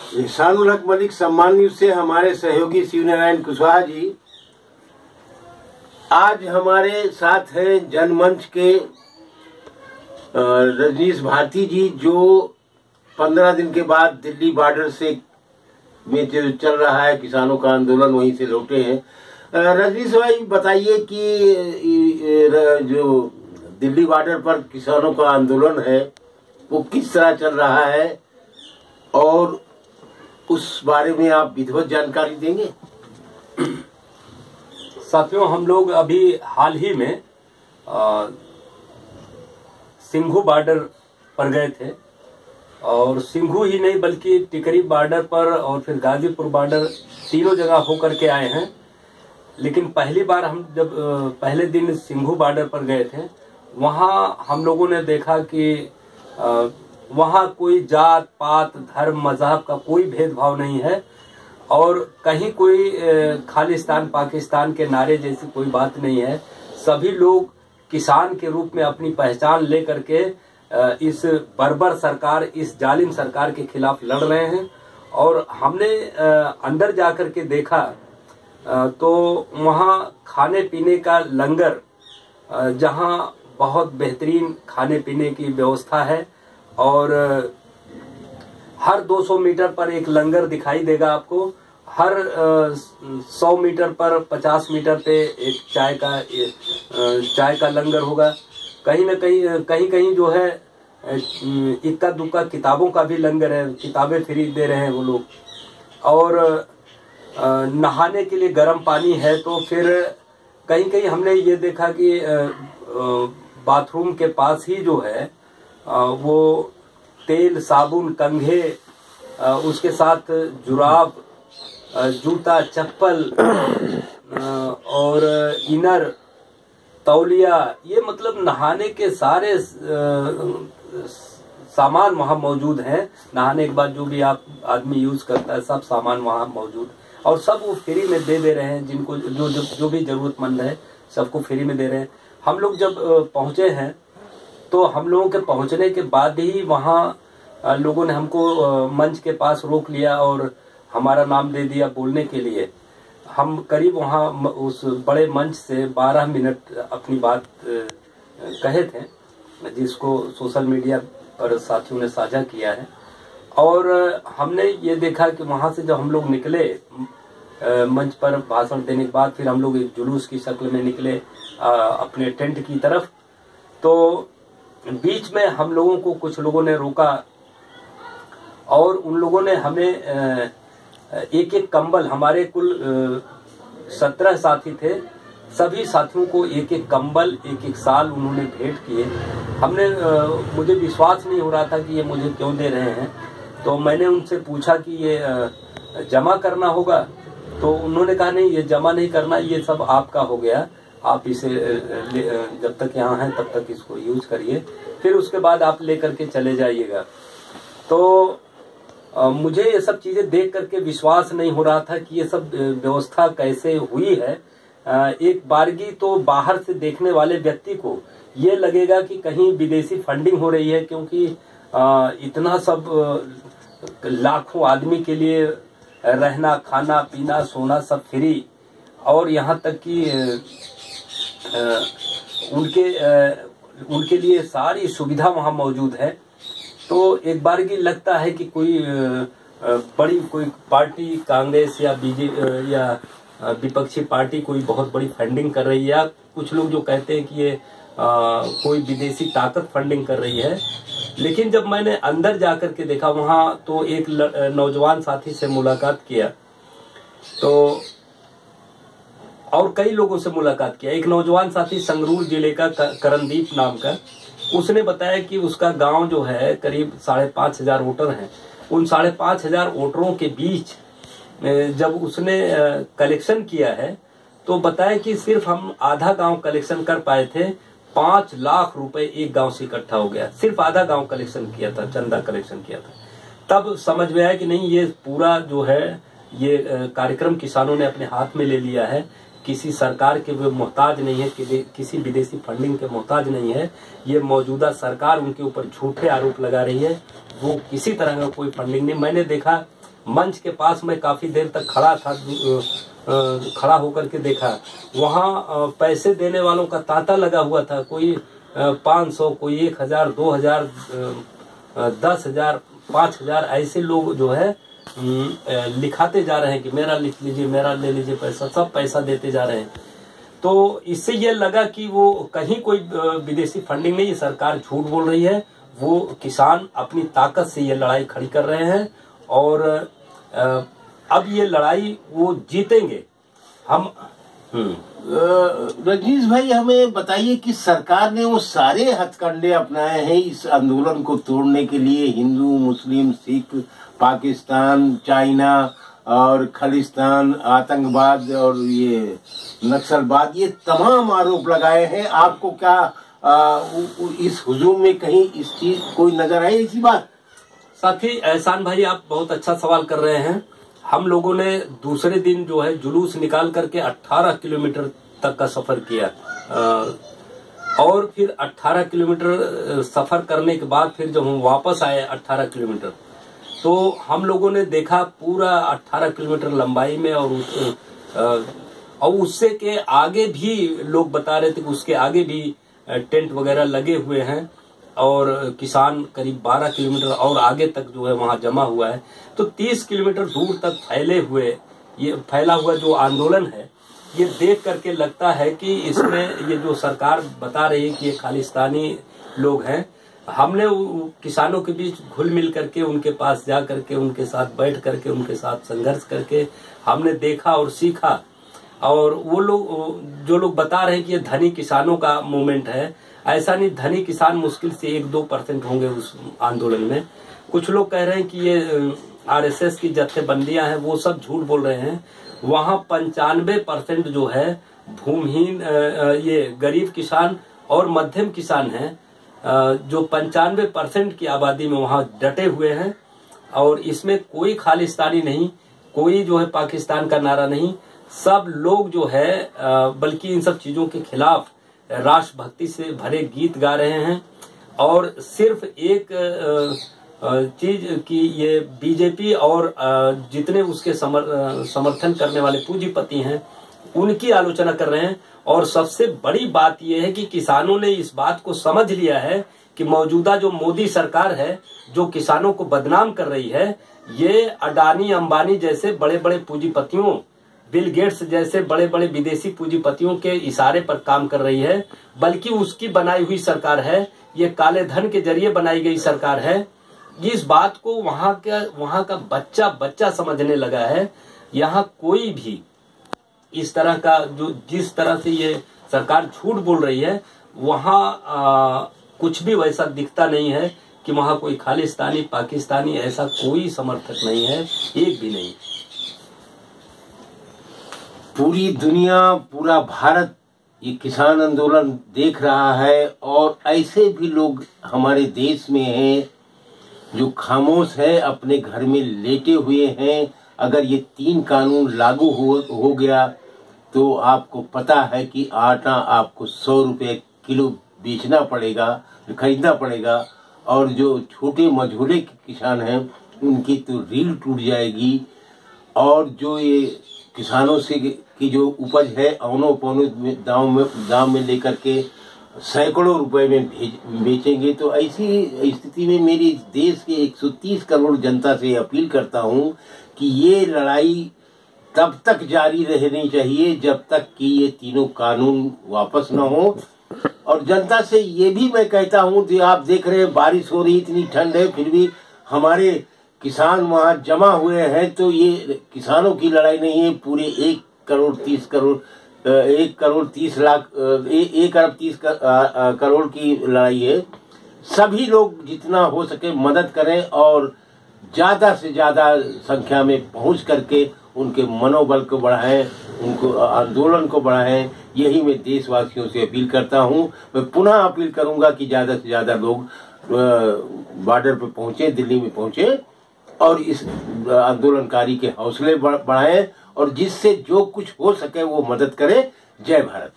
एहसानुल हक मलिक सम्मान न्यूज से हमारे सहयोगी शिवनारायण कुशवाहा जी आज हमारे साथ हैं जनमंच के रजनीश भारती जी, जो 15 दिन के बाद दिल्ली बॉर्डर से में जो चल रहा है किसानों का आंदोलन, वहीं से लौटे हैं। रजनीश भाई बताइए कि जो दिल्ली बॉर्डर पर किसानों का आंदोलन है वो किस तरह चल रहा है और उस बारे में आप विधिवत जानकारी देंगे। साथियों, हम लोग अभी हाल ही में सिंघू बॉर्डर पर गए थे और सिंघू ही नहीं बल्कि टिकरी बॉर्डर पर और फिर गाजीपुर बॉर्डर, तीनों जगह होकर के आए हैं। लेकिन पहली बार हम जब पहले दिन सिंघू बॉर्डर पर गए थे, वहां हम लोगों ने देखा कि वहां कोई जात पात धर्म मजहब का कोई भेदभाव नहीं है और कहीं कोई खालिस्तान पाकिस्तान के नारे जैसी कोई बात नहीं है। सभी लोग किसान के रूप में अपनी पहचान लेकर के इस बर्बर सरकार, इस जालिम सरकार के खिलाफ लड़ रहे हैं। और हमने अंदर जाकर के देखा तो वहाँ खाने पीने का लंगर, जहाँ बहुत बेहतरीन खाने पीने की व्यवस्था है और हर 200 मीटर पर एक लंगर दिखाई देगा आपको। हर 100 मीटर पर 50 मीटर पे एक चाय का लंगर होगा। कहीं न कहीं जो है इक्का दुक्का किताबों का भी लंगर है, किताबें फ्री दे रहे हैं वो लोग। और नहाने के लिए गर्म पानी है। तो फिर कहीं हमने ये देखा कि बाथरूम के पास ही जो है वो तेल, साबुन, कंघे, उसके साथ जुराब, जूता, चप्पल और इनर, तौलिया, ये मतलब नहाने के सारे सामान वहाँ मौजूद हैं। नहाने के बाद जो भी आप आदमी यूज करता है सब सामान वहाँ मौजूद, और सब वो फ्री में दे रहे हैं। जिनको जो भी जरूरतमंद है सबको फ्री में दे रहे हैं। हम लोग जब पहुंचे हैं तो हम लोगों के पहुंचने के बाद ही वहाँ लोगों ने हमको मंच के पास रोक लिया और हमारा नाम दे दिया बोलने के लिए। हम करीब वहाँ उस बड़े मंच से 12 मिनट अपनी बात कहे थे, जिसको सोशल मीडिया पर साथियों ने साझा किया है। और हमने ये देखा कि वहाँ से जब हम लोग निकले मंच पर भाषण देने के बाद, फिर हम लोग एक जुलूस की शक्ल में निकले अपने टेंट की तरफ। तो बीच में हम लोगों को कुछ लोगों ने रोका और उन लोगों ने हमें एक एक कंबल, हमारे कुल 17 साथी थे, सभी साथियों को एक एक कंबल, एक एक साल उन्होंने भेंट किए। मुझे विश्वास नहीं हो रहा था कि ये मुझे क्यों दे रहे हैं। तो मैंने उनसे पूछा कि ये जमा करना होगा। तो उन्होंने कहा नहीं, ये जमा नहीं करना, ये सब आपका हो गया, आप इसे जब तक यहाँ हैं तब तक इसको यूज करिए, फिर उसके बाद आप लेकर के चले जाइएगा। तो मुझे ये सब चीजें देख करके विश्वास नहीं हो रहा था कि ये सब व्यवस्था कैसे हुई है। एक बारगी तो बाहर से देखने वाले व्यक्ति को ये लगेगा कि कहीं विदेशी फंडिंग हो रही है, क्योंकि इतना सब लाखों आदमी के लिए रहना, खाना, पीना, सोना सब फ्री, और यहाँ तक कि उनके लिए सारी सुविधा वहाँ मौजूद है। तो एक बार की लगता है कि कोई बड़ी कोई पार्टी, कांग्रेस या बीजेपी या विपक्षी पार्टी कोई बहुत बड़ी फंडिंग कर रही है, या कुछ लोग जो कहते हैं कि ये कोई विदेशी ताकत फंडिंग कर रही है। लेकिन जब मैंने अंदर जाकर के देखा वहाँ, तो एक नौजवान साथी से मुलाकात किया, तो और कई लोगों से मुलाकात किया। एक नौजवान साथी संगरूर जिले का करणदीप नाम का, उसने बताया कि उसका गांव जो है करीब 5,500 वोटर हैं। उन 5,500 वोटरों के बीच जब उसने कलेक्शन किया है तो बताया कि सिर्फ हम आधा गांव कलेक्शन कर पाए थे। 5 लाख रुपए एक गांव से इकट्ठा हो गया, सिर्फ आधा गांव कलेक्शन किया था, चंदा कलेक्शन किया था। तब समझ में आया कि नहीं, ये पूरा जो है ये कार्यक्रम किसानों ने अपने हाथ में ले लिया है। किसी सरकार के वो मोहताज नहीं है, किसी विदेशी फंडिंग के मोहताज नहीं है। ये मौजूदा सरकार उनके ऊपर झूठे आरोप लगा रही है, वो किसी तरह का कोई फंडिंग नहीं। मैंने देखा मंच के पास मैं काफी देर तक खड़ा था, खड़ा होकर के देखा, वहाँ पैसे देने वालों का तांता लगा हुआ था। कोई 500, कोई 1000, 2000, 10,000, 5,000 ऐसे लोग जो है लिखाते जा रहे हैं कि मेरा लिख लीजिए, मेरा ले लीजिए पैसा, सब पैसा देते जा रहे हैं। तो इससे ये लगा कि वो कहीं कोई विदेशी फंडिंग नहीं, सरकार झूठ बोल रही है। वो किसान अपनी ताकत से ये लड़ाई खड़ी कर रहे हैं और अब ये लड़ाई वो जीतेंगे। हम रजनीश भाई, हमें बताइए कि सरकार ने वो सारे हथकंडे अपनाए हैं इस आंदोलन को तोड़ने के लिए। हिंदू, मुस्लिम, सिख, पाकिस्तान, चाइना और खालिस्तान, आतंकवाद और ये नक्सलवाद, ये तमाम आरोप लगाए हैं। आपको क्या इस हुजूम में कहीं इस चीज कोई नजर आई ऐसी बात? साथी एहसान भाई, आप बहुत अच्छा सवाल कर रहे हैं। हम लोगों ने दूसरे दिन जो है जुलूस निकाल करके 18 किलोमीटर तक का सफर किया और फिर 18 किलोमीटर सफर करने के बाद फिर जब हम वापस आए 18 किलोमीटर, तो हम लोगों ने देखा पूरा 18 किलोमीटर लंबाई में और उससे के आगे भी लोग बता रहे थे कि उसके आगे भी टेंट वगैरह लगे हुए हैं और किसान करीब 12 किलोमीटर और आगे तक जो है वहां जमा हुआ है। तो 30 किलोमीटर दूर तक फैला हुआ जो आंदोलन है, ये देख करके लगता है कि इसमें ये जो सरकार बता रही है कि ये खालिस्तानी लोग हैं, हमने किसानों के बीच घुल मिल करके उनके पास जा करके उनके साथ बैठ करके उनके साथ संघर्ष करके हमने देखा और सीखा। और वो लोग जो लोग बता रहे हैं कि ये धनी किसानों का मूवमेंट है, ऐसा नहीं। धनी किसान मुश्किल से 1-2% होंगे उस आंदोलन में। कुछ लोग कह रहे हैं कि ये आरएसएस की जत्थेबंदियां हैं, वो सब झूठ बोल रहे हैं। वहां 95% जो है भूमिहीन, ये गरीब किसान और मध्यम किसान हैं, जो 95% की आबादी में वहां डटे हुए हैं। और इसमें कोई खालिस्तानी नहीं, कोई जो है पाकिस्तान का नारा नहीं। सब लोग जो है बल्कि इन सब चीजों के खिलाफ राष्ट्रभक्ति से भरे गीत गा रहे हैं। और सिर्फ एक चीज कि ये बीजेपी और जितने उसके समर्थन करने वाले पूंजीपति हैं उनकी आलोचना कर रहे हैं। और सबसे बड़ी बात यह है कि किसानों ने इस बात को समझ लिया है कि मौजूदा जो मोदी सरकार है, जो किसानों को बदनाम कर रही है, ये अडानी अंबानी जैसे बड़े बड़े पूंजीपतियों, बिल गेट्स जैसे बड़े बड़े विदेशी पूंजीपतियों के इशारे पर काम कर रही है, बल्कि उसकी बनाई हुई सरकार है। ये काले धन के जरिए बनाई गई सरकार है। इस बात को वहां का बच्चा समझने लगा है। यहाँ कोई भी इस तरह का जिस तरह से ये सरकार झूठ बोल रही है, वहाँ कुछ भी वैसा दिखता नहीं है कि वहाँ कोई खालिस्तानी, पाकिस्तानी ऐसा कोई समर्थक नहीं है, एक भी नहीं। पूरी दुनिया, पूरा भारत ये किसान आंदोलन देख रहा है और ऐसे भी लोग हमारे देश में हैं जो खामोश है, अपने घर में लेटे हुए हैं। अगर ये 3 कानून लागू हो गया तो आपको पता है कि आटा आपको 100 रुपए किलो बेचना पड़ेगा, खरीदना पड़ेगा। और जो छोटे मझोले किसान हैं उनकी तो रीढ़ टूट जाएगी। और जो ये किसानों से की जो उपज है औनो पौने दाम में लेकर के सैकड़ों रुपए में बेचेंगे। तो ऐसी स्थिति में मेरी देश के 130 करोड़ जनता से अपील करता हूं कि ये लड़ाई तब तक जारी रहनी चाहिए जब तक कि ये तीनों कानून वापस न हो। और जनता से ये भी मैं कहता हूं कि आप देख रहे हैं बारिश हो रही, इतनी ठंड है, फिर भी हमारे किसान वहां जमा हुए हैं। तो ये किसानों की लड़ाई नहीं है, पूरे 1 करोड़ 30 करोड़ की लड़ाई है। सभी लोग जितना हो सके मदद करें और ज्यादा से ज्यादा संख्या में पहुंच करके उनके मनोबल को बढ़ाएं, उनको आंदोलन को बढ़ाएं। यही मैं देशवासियों से अपील करता हूं। मैं पुनः अपील करूंगा कि ज्यादा से ज्यादा लोग बॉर्डर पे पहुंचे, दिल्ली में पहुंचे और इस आंदोलनकारी के हौसले बढ़ाएं और जिससे जो कुछ हो सके वो मदद करें। जय भारत।